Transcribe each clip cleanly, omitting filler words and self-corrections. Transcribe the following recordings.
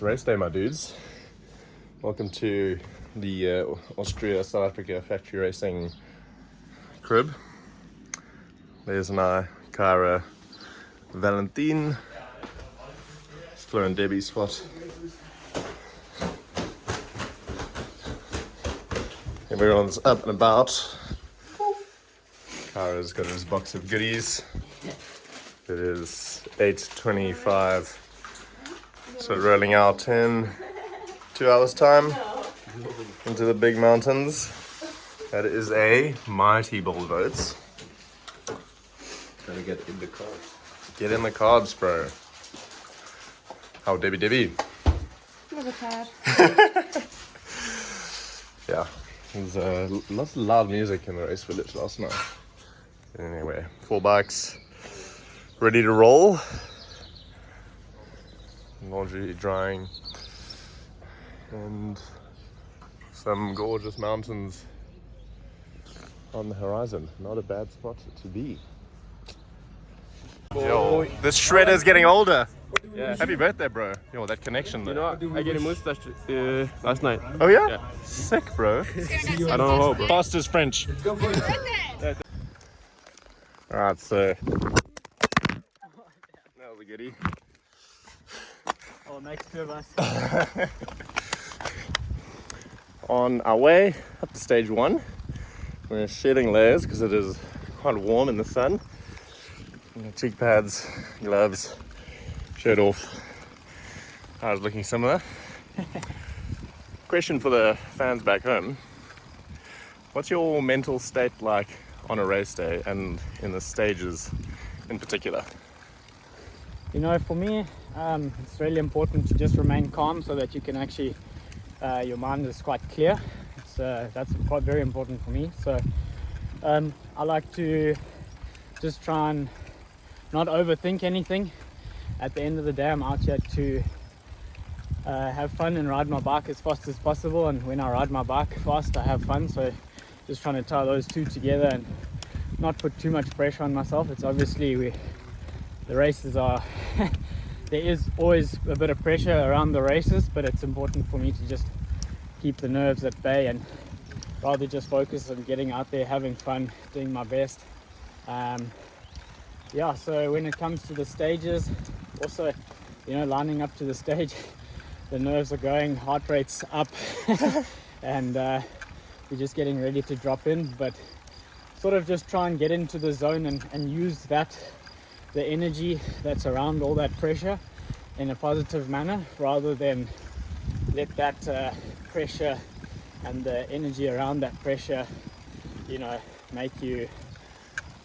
race day, my dudes. Welcome to the Austria South Africa factory racing crib. There's my Cara Valentine. It's Flo and Debbie's spot. Everyone's up and about. Cara's got his box of goodies. It is 8:25. So rolling out in 2 hours time into the big mountains. That is a mighty bold boats. Gotta get in the carbs. Get in the carbs, bro. How Debbie? Never tired. Yeah, there's lots of loud music in the race village last night. Anyway, 4 bikes ready to roll. Laundry drying. And some gorgeous mountains on the horizon. Not a bad spot to be. Yo, this shredder's getting older. Yeah. Happy birthday, bro. Yo, that connection there. You know what? I get a mustache last night. Oh yeah? Yeah. Sick, bro. I don't know how, bro. Fast as French. Alright, so that was a goodie. Oh, next 2 of us. On our way up to stage 1, we're shedding layers because it is quite warm in the sun. Cheek pads, gloves, shirt off. I was looking similar. Question for the fans back home. What's your mental state like on a race day and in the stages in particular? You know, for me, it's really important to just remain calm so that you can actually, your mind is quite clear. That's quite very important for me. So I like to just try and not overthink anything. At the end of the day, I'm out here to have fun and ride my bike as fast as possible. And when I ride my bike fast, I have fun. So just trying to tie those two together and not put too much pressure on myself. It's obviously the races are there is always a bit of pressure around the races, but it's important for me to just keep the nerves at bay and rather just focus on getting out there, having fun, doing my best. Yeah, so when it comes to the stages, also, you know, lining up to the stage, the nerves are going, heart rate's up, and we're just getting ready to drop in, but sort of just try and get into the zone and use the energy that's around all that pressure in a positive manner, rather than let that pressure and the energy around that pressure, you know, make you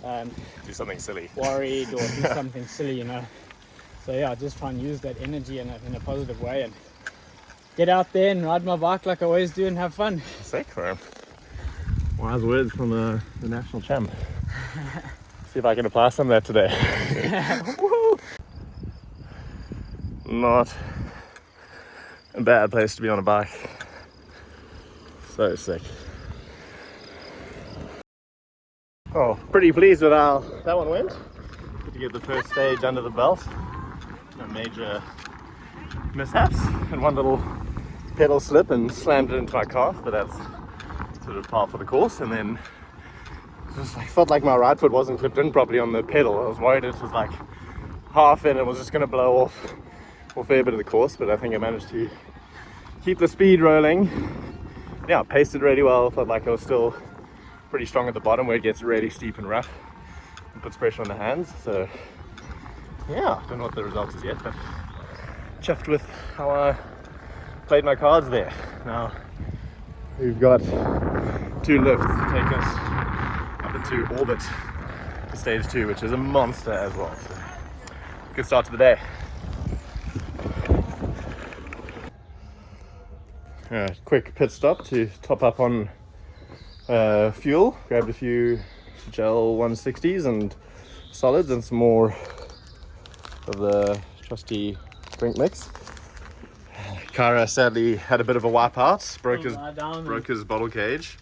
Do something silly. worried or do something silly, you know. So yeah, just try and use that energy in a positive way and get out there and ride my bike like I always do and have fun. Sick, bro. Wise words from the national champ. See if I can apply some of that today. Not a bad place to be on a bike. So sick. Oh, pretty pleased with how that one went. Good to get the first stage under the belt. No major mishaps. And one little pedal slip and slammed it into my calf, but that's sort of par for the course. And then just felt like my right foot wasn't clipped in properly on the pedal. I was worried it was like half in and was just going to blow off a fair bit of the course, but I think I managed to keep the speed rolling. Yeah, paced it really well. Felt like I was still pretty strong at the bottom where it gets really steep and rough and puts pressure on the hands. So yeah, don't know what the result is yet, but chuffed with how I played my cards there. Now we've got 2 lifts to take us up into orbit for stage 2, which is a monster as well. So good start to the day. Quick pit stop to top up on fuel. Grabbed a few gel 160s and solids and some more of the trusty drink mix. Cara sadly had a bit of a wipe out, broke his bottle cage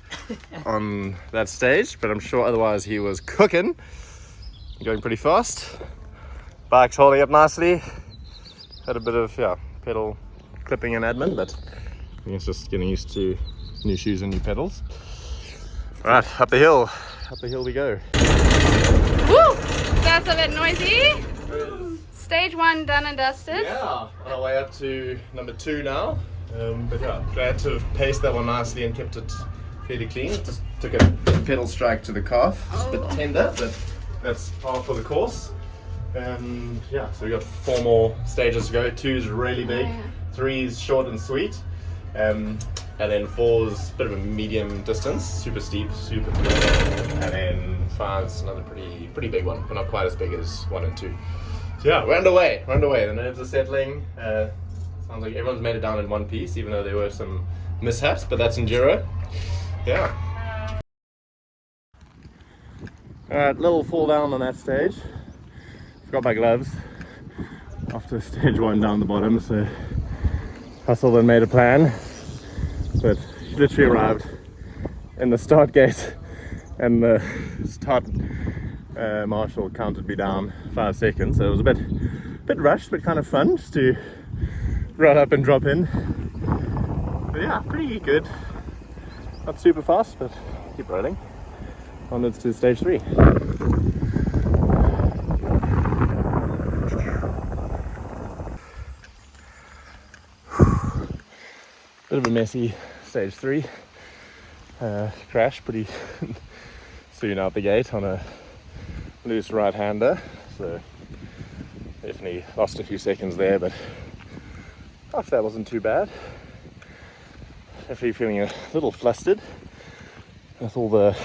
on that stage, but I'm sure otherwise he was cooking, going pretty fast. Bike's holding up nicely. Had a bit of pedal clipping and admin, but I think it's just getting used to new shoes and new pedals. All right, up the hill we go. Woo! That's a bit noisy. Stage 1 done and dusted. Yeah, on our way up to number 2 now. But yeah, glad to have paced that one nicely and kept it fairly clean. Just took a pedal strike to the calf. Just a bit tender, but that's par for the course. And yeah, so we got 4 more stages to go. 2 is really big, 3 is short and sweet. And then 4 is a bit of a medium distance, super steep, super clean. And then 5 is another pretty big one, but not quite as big as 1 and 2. So yeah, we're underway. The nerves are settling. Sounds like everyone's made it down in one piece, even though there were some mishaps, but that's Enduro. Yeah. Alright, little fall down on that stage. Forgot my gloves after stage 1 down the bottom, so hustled and made a plan. But literally arrived in the start gate and the start marshal counted me down 5 seconds, so it was a bit rushed, but kind of fun just to run up and drop in. But yeah, pretty good. Not super fast, but keep rolling. Onwards to stage 3. Bit of a messy stage 3. Crashed pretty soon out the gate on a loose right-hander, so definitely lost a few seconds there, but after that wasn't too bad. Definitely feeling a little flustered with all the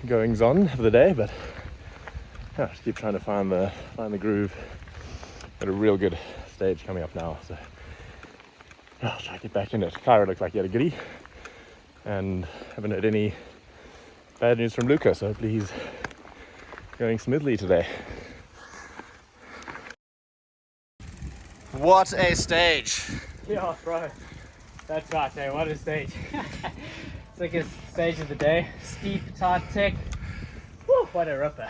goings on of the day, but yeah, just keep trying to find the groove. Got a real good stage coming up now, so I'll try to get back in it. Kyra looked like he had a goodie, and haven't heard any bad news from Luca, so hopefully he's going smoothly today. What a stage! Yeah, bro. That's right, hey, what a stage. It's like a stage of the day. Steep, tight tech. Woo, what a ripper.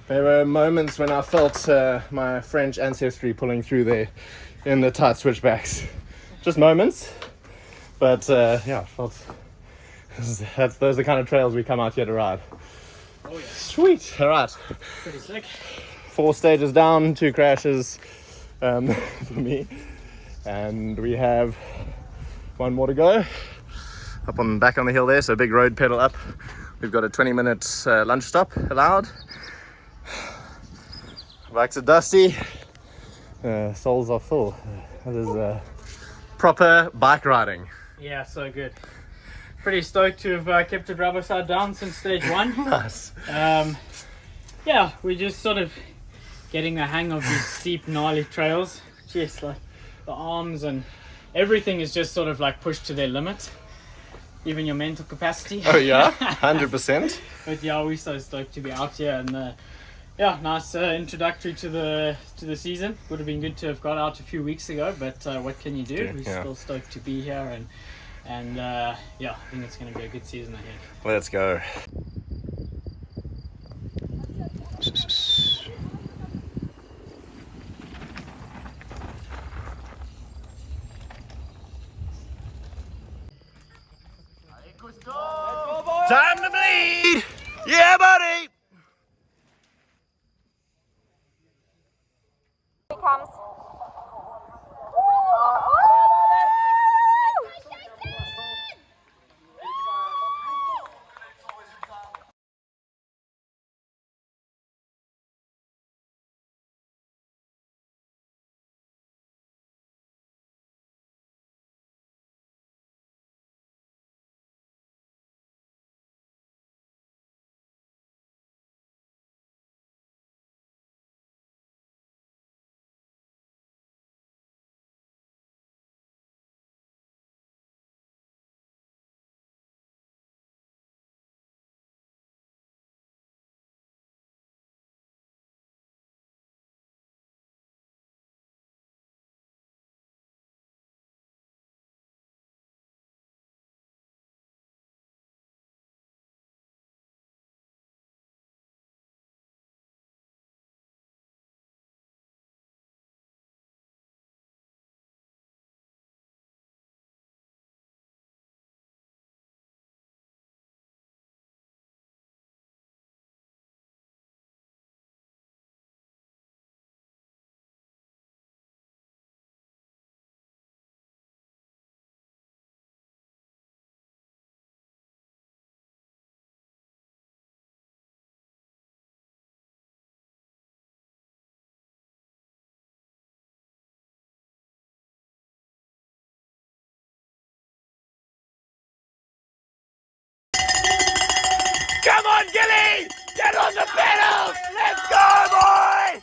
There were moments when I felt my French ancestry pulling through there in the tight switchbacks. Just moments, but yeah, I felt those are the kind of trails we come out here to ride. Oh yeah. Sweet, all right. Pretty sick. 4 stages down, 2 crashes for me, and we have 1 more to go. Back on the hill there, so big road pedal up. We've got a 20-minute lunch stop allowed. Bikes are dusty, soles are full. That is proper bike riding. Yeah, so good. Pretty stoked to have kept it rubber side down since stage 1. Nice. Yeah, we're just sort of getting the hang of these steep, gnarly trails. Just like the arms and everything is just sort of like pushed to their limit. Even your mental capacity. Oh yeah, 100%. But yeah, we're so stoked to be out here, and yeah, nice introductory to the season. Would have been good to have got out a few weeks ago, but what can you do? We're still stoked to be here, and yeah, I think it's going to be a good season ahead. Let's go. Time to bleed! Yeah, buddy! Here comes. on, Gilly! Get on the pedals! Let's go, boy!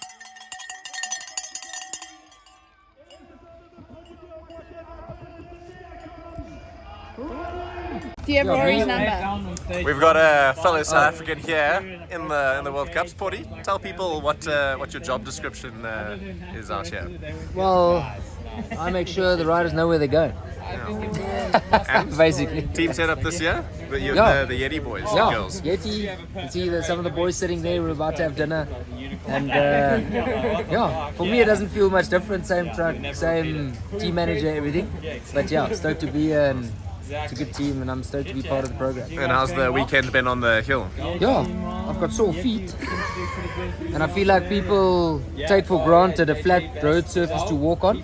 Do you have Rory's number? We've got a fellow South African here in the World Cup. Sporty, tell people what your job description is out here. Well, I make sure the riders know where they're going. Basically. Team set up this year? The Yeti boys, Yeah, girls. Yeti. You see that some of the boys sitting there, we're about to have dinner. And yeah, for me it doesn't feel much different. Same truck, same team manager, everything. But yeah, stoked to be here, and it's a good team, and I'm stoked to be part of the program. And how's the weekend been on the hill? Yeah, I've got sore feet. And I feel like people take for granted a flat road surface to walk on.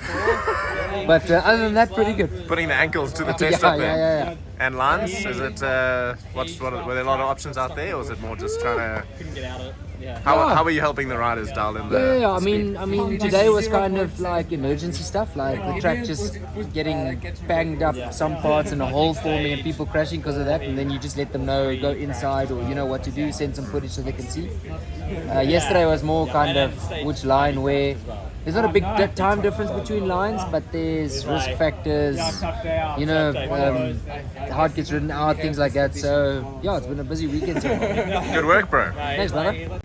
But other than that, pretty good. Putting the ankles to the test Yeah, up there. yeah. And lines, is it, were there a lot of options out there, or is it more just trying to... How are you helping the riders dial in the Yeah, I mean, today was kind of like emergency stuff, like the track just getting banged up some parts and a hole forming and people crashing because of that, and then you just let them know, go inside, or you know what to do, send some footage so they can see. Yesterday was more kind of which line where. There's not a big time difference between lines, but there's risk factors, you know, how it gets ridden out, things like that. So, yeah, it's been a busy weekend so far. Good work, bro. Thanks, brother.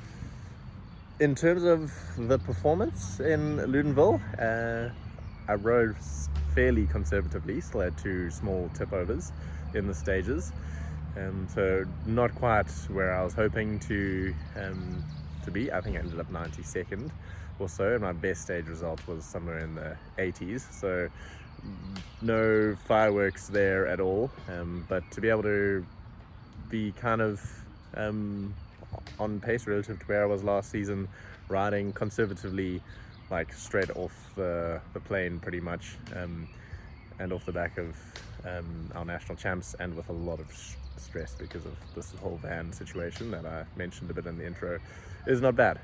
In terms of the performance in Loudenvielle, I rode fairly conservatively, still had 2 small tip overs in the stages. So not quite where I was hoping to be. I think I ended up 92nd or so, and my best stage result was somewhere in the 80s. So no fireworks there at all, but to be able to be kind of on pace relative to where I was last season, riding conservatively, like straight off the plane pretty much, and off the back of our national champs, and with a lot of stress because of this whole van situation that I mentioned a bit in the intro, is not bad.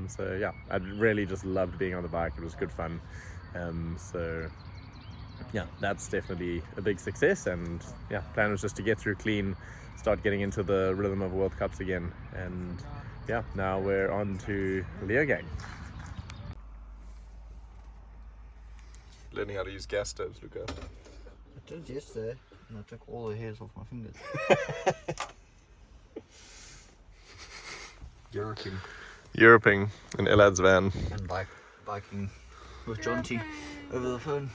So yeah, I really just loved being on the bike. It was good fun. So yeah, that's definitely a big success, and yeah, plan was just to get through clean, start getting into the rhythm of World Cups again, and yeah, now we're on to Leogang. Learning how to use gas stoves, Luca. I did yesterday, and I took all the hairs off my fingers. Europing in Elad's van. And biking with John T over the phone.